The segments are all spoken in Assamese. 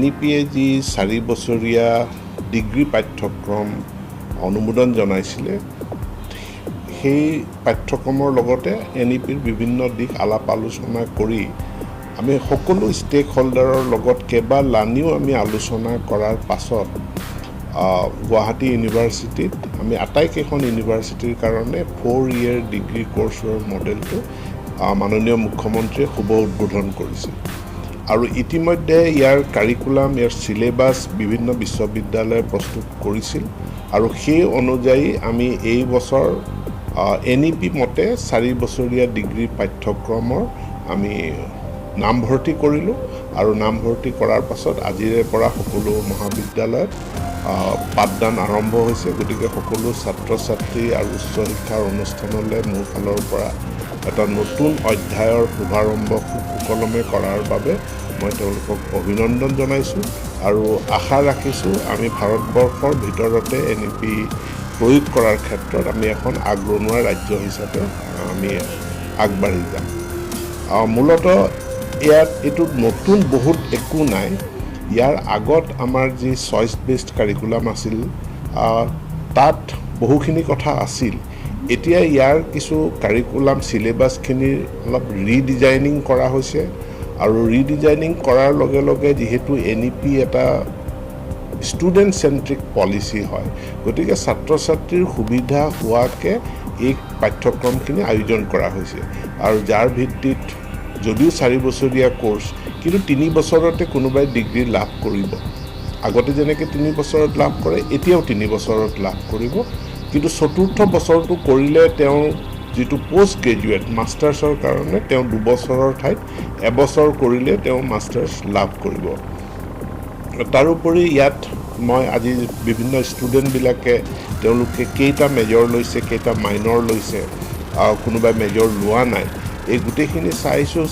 NEPয়ে যি 4 বছৰীয়া ডিগ্ৰী পাঠ্যক্ৰম অনুমোদন জনাইছিলে সেই পাঠ্যক্ৰমৰ লগতে NEPৰ বিভিন্ন দিশ আলাপ আলোচনা কৰি আমি সকলো ষ্টেক হোল্ডাৰৰ লগত কেইবালানিও আমি আলোচনা কৰাৰ পাছত গুৱাহাটী ইউনিভাৰ্চিটিত আমি আটাইকেইখন ইউনিভাৰ্চিটিৰ কাৰণে 4-year ডিগ্ৰী কোৰ্ছৰ মডেলটো মাননীয় মুখ্যমন্ত্ৰীয়ে শুভ উদ্বোধন কৰিছিল আৰু ইতিমধ্যে ইয়াৰ কাৰিকুলাম ইয়াৰ সিলেবাস বিভিন্ন বিশ্ববিদ্যালয়ে প্ৰস্তুত কৰিছিল আৰু সেই অনুযায়ী আমি এই বছৰ NEP মতে 4 বছৰীয়া ডিগ্ৰী পাঠ্যক্ৰমৰ আমি নামভৰ্তি কৰিলোঁ আৰু নামভৰ্তি কৰাৰ পাছত আজিৰে পৰা সকলো মহাবিদ্যালয়ত পাঠদান আৰম্ভ হৈছে গতিকে সকলো ছাত্ৰ ছাত্ৰী আৰু উচ্চ শিক্ষাৰ অনুষ্ঠানলৈ মোৰ ফালৰ পৰা এটা নতুন অধ্যায়ৰ শুভাৰম্ভ সুকলমে কৰাৰ বাবে মই তেওঁলোকক অভিনন্দন জনাইছোঁ আৰু আশা ৰাখিছোঁ আমি ভাৰতবৰ্ষৰ ভিতৰতে NEP প্ৰয়োগ কৰাৰ ক্ষেত্ৰত আমি এখন আগৰণুৱা ৰাজ্য হিচাপে আমি আগবাঢ়ি যাম মূলতঃ ইয়াত এইটো নতুন বহুত একো নাই ইয়াৰ আগত আমাৰ যি চইচ বেছড কাৰিকুলাম আছিল তাত বহুখিনি কথা আছিল এতিয়া ইয়াৰ কিছু কাৰিকুলাম সিলেবাছখিনিৰ অলপ ৰিডিজাইনিং কৰা হৈছে আৰু ৰিডিজাইনিং কৰাৰ লগে লগে যিহেতু NEP এটা ষ্টুডেণ্ট চেণ্ট্ৰিক পলিচি হয় গতিকে ছাত্ৰ ছাত্ৰীৰ সুবিধা হোৱাকৈ এই পাঠ্যক্ৰমখিনি আয়োজন কৰা হৈছে আৰু যাৰ ভিত্তিত যদিও 4 বছৰীয়া কোৰ্ছ কিন্তু 3 বছৰতে কোনোবাই ডিগ্ৰী লাভ কৰিব আগতে যেনেকৈ 3 বছৰত লাভ কৰে এতিয়াও 3 বছৰত লাভ কৰিব কিন্তু চতুৰ্থ বছৰটো কৰিলে তেওঁ যিটো পোষ্ট গ্ৰেজুৱেট মাষ্টাৰ্ছৰ কাৰণে তেওঁ 2 বছৰৰ ঠাইত এবছৰ কৰিলে তেওঁ মাষ্টাৰ্ছ লাভ কৰিব তাৰোপৰি ইয়াত মই আজি বিভিন্ন ষ্টুডেণ্টবিলাকে তেওঁলোকে কেইটা মেজৰ লৈছে কেইটা মাইনৰ লৈছে কোনোবাই মেজৰ লোৱা নাই এই গোটেইখিনি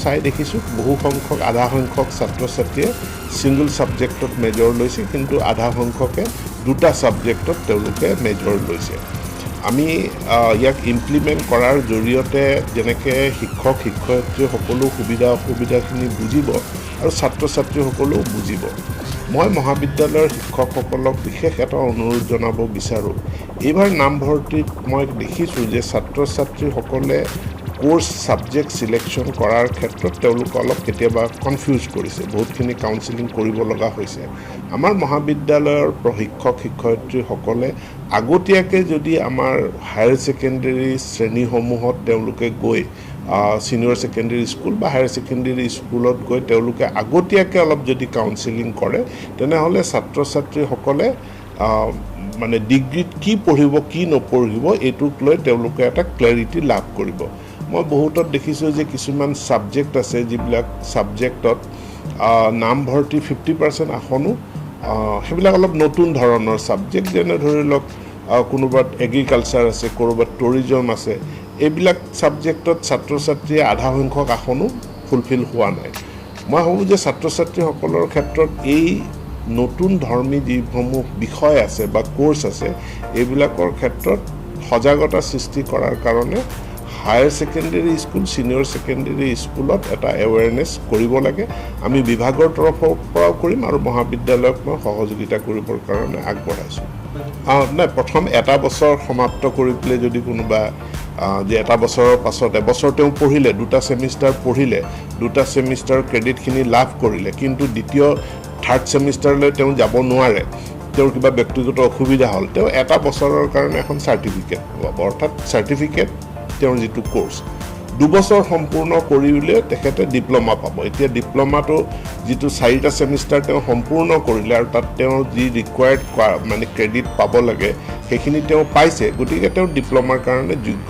চাই দেখিছোঁ বহু সংখ্যক আধা সংখ্যক ছাত্ৰ ছাত্ৰীয়ে ছিংগল ছাবজেক্টত মেজৰ লৈছে কিন্তু আধা সংখ্যকে 2টা ছাবজেক্টত তেওঁলোকে মেজৰ লৈছে আমি ইয়াক ইমপ্লিমেণ্ট কৰাৰ জৰিয়তে যেনেকৈ শিক্ষক শিক্ষয়িত্ৰী সকলো সুবিধা অসুবিধাখিনি বুজিব আৰু ছাত্ৰ ছাত্ৰীসকলেও বুজিব মই মহাবিদ্যালয়ৰ শিক্ষকসকলক বিশেষ এটা অনুৰোধ জনাব বিচাৰোঁ এইবাৰ নামভৰ্তিত মই দেখিছোঁ যে ছাত্ৰ ছাত্ৰীসকলে কোৰ্ছ ছাবজেক্ট সিলেকশ্যন কৰাৰ ক্ষেত্ৰত তেওঁলোক অলপ কেতিয়াবা কনফিউজ কৰিছে বহুতখিনি কাউন্সেলিং কৰিব লগা হৈছে আমাৰ মহাবিদ্যালয়ৰ শিক্ষক শিক্ষয়িত্ৰীসকলে আগতীয়াকৈ যদি আমাৰ হায়াৰ ছেকেণ্ডেৰী শ্ৰেণীসমূহত তেওঁলোকে গৈ ছিনিয়ৰ ছেকেণ্ডেৰী স্কুল বা হায়াৰ ছেকেণ্ডেৰী স্কুলত গৈ তেওঁলোকে আগতীয়াকৈ অলপ যদি কাউন্সেলিং কৰে তেনেহ'লে ছাত্ৰ ছাত্ৰীসকলে মানে ডিগ্ৰীত কি পঢ়িব কি নপঢ়িব এইটোক লৈ তেওঁলোকে এটা ক্লেৰিটি লাভ কৰিব মই বহুতত দেখিছোঁ যে কিছুমান ছাবজেক্ট আছে যিবিলাক ছাবজেক্টত নামভৰ্তি 50% আসনো সেইবিলাক অলপ নতুন ধৰণৰ ছাবজেক্ট যেনে ধৰি লওক কোনোবাত এগ্ৰিকালচাৰ আছে ক'ৰবাত টুৰিজম আছে এইবিলাক ছাবজেক্টত ছাত্ৰ ছাত্ৰীয়ে আধা সংখ্যক আসনো ফুলফিল হোৱা নাই মই ভাবোঁ যে ছাত্ৰ ছাত্ৰীসকলৰ ক্ষেত্ৰত এই নতুন ধৰ্মী যিসমূহ বিষয় আছে বা কোৰ্ছ আছে এইবিলাকৰ ক্ষেত্ৰত সজাগতা সৃষ্টি কৰাৰ কাৰণে higher secondary school senior secondary স্কুলত এটা এৱেৰনেছ কৰিব লাগে আমি বিভাগৰ তৰফৰ পৰাও কৰিম আৰু মহাবিদ্যালয়ক মই সহযোগিতা কৰিবৰ কাৰণে আগবঢ়াইছোঁ নাই প্ৰথম এটা বছৰ সমাপ্ত কৰি পেলাই যদি কোনোবা যে এটা বছৰৰ পাছত এবছৰ তেওঁ পঢ়িলে 2টা ছেমিষ্টাৰ পঢ়িলে 2টা ছেমিষ্টাৰ ক্ৰেডিটখিনি লাভ কৰিলে কিন্তু দ্বিতীয় থাৰ্ড ছেমিষ্টাৰলৈ তেওঁ যাব নোৱাৰে তেওঁৰ কিবা ব্যক্তিগত অসুবিধা হ'ল তেওঁ এটা বছৰৰ কাৰণে এখন চাৰ্টিফিকেট পাব অৰ্থাৎ চাৰ্টিফিকেট তেওঁৰ যিটো কোৰ্ছ 2 বছৰ সম্পূৰ্ণ কৰিলে তেখেতে ডিপ্ল'মা পাব এতিয়া ডিপ্ল'মাটো যিটো 4টা ছেমিষ্টাৰ তেওঁ সম্পূৰ্ণ কৰিলে আৰু তাত তেওঁ যি ৰিকুৱাৰ্ড মানে ক্ৰেডিট পাব লাগে সেইখিনি তেওঁ পাইছে গতিকে তেওঁ ডিপ্ল'মাৰ কাৰণে যোগ্য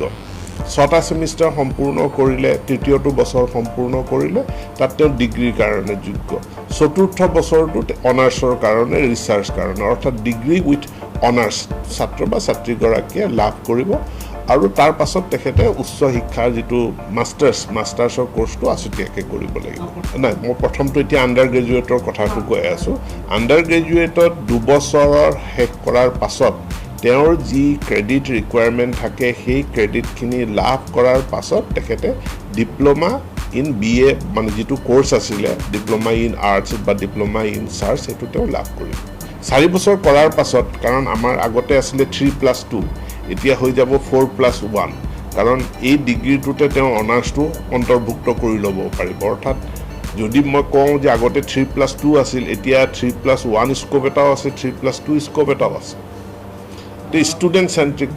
6টা ছেমিষ্টাৰ সম্পূৰ্ণ কৰিলে তৃতীয়টো বছৰ সম্পূৰ্ণ কৰিলে তাত তেওঁ ডিগ্ৰীৰ কাৰণে যোগ্য চতুৰ্থ বছৰটোত অনাৰ্ছৰ কাৰণে ৰিচাৰ্চ কাৰণে অৰ্থাৎ ডিগ্ৰী উইথ অনাৰ্ছ ছাত্ৰ বা ছাত্ৰীগৰাকীয়ে লাভ কৰিব আৰু তাৰ পাছত তেখেতে উচ্চ শিক্ষাৰ যিটো মাষ্টাৰ্ছৰ কোৰ্ছটো আছুতীয়াকৈ কৰিব লাগিব নাই মই প্ৰথমটো এতিয়া আণ্ডাৰ গ্ৰেজুৱেটৰ কথাটো কৈ আছোঁ আণ্ডাৰ গ্ৰেজুৱেটত 2 বছৰৰ শেষ কৰাৰ পাছত তেওঁৰ যি ক্ৰেডিট ৰিকুৱাৰমেণ্ট থাকে সেই ক্ৰেডিটখিনি লাভ কৰাৰ পাছত তেখেতে ডিপ্ল'মা ইন BA মানে যিটো কোৰ্চ আছিলে ডিপ্ল'মা ইন আৰ্টছ বা ডিপ্ল'মা ইন চাৰ্চ সেইটো তেওঁ লাভ কৰিব 4 বছৰ কৰাৰ পাছত কাৰণ আমাৰ আগতে আছিলে 3+2 এতিয়া হৈ যাব 4+1 কাৰণ এই ডিগ্ৰীটোতে তেওঁ অনাৰ্ছটো অন্তৰ্ভুক্ত কৰি ল'ব পাৰিব অৰ্থাৎ যদি মই কওঁ যে আগতে 3+2 আছিল এতিয়া 3+1 স্কোপ এটাও আছে 3+2 স্কোপ এটাও আছে ষ্টুডেণ্ট চেণ্ট্ৰিক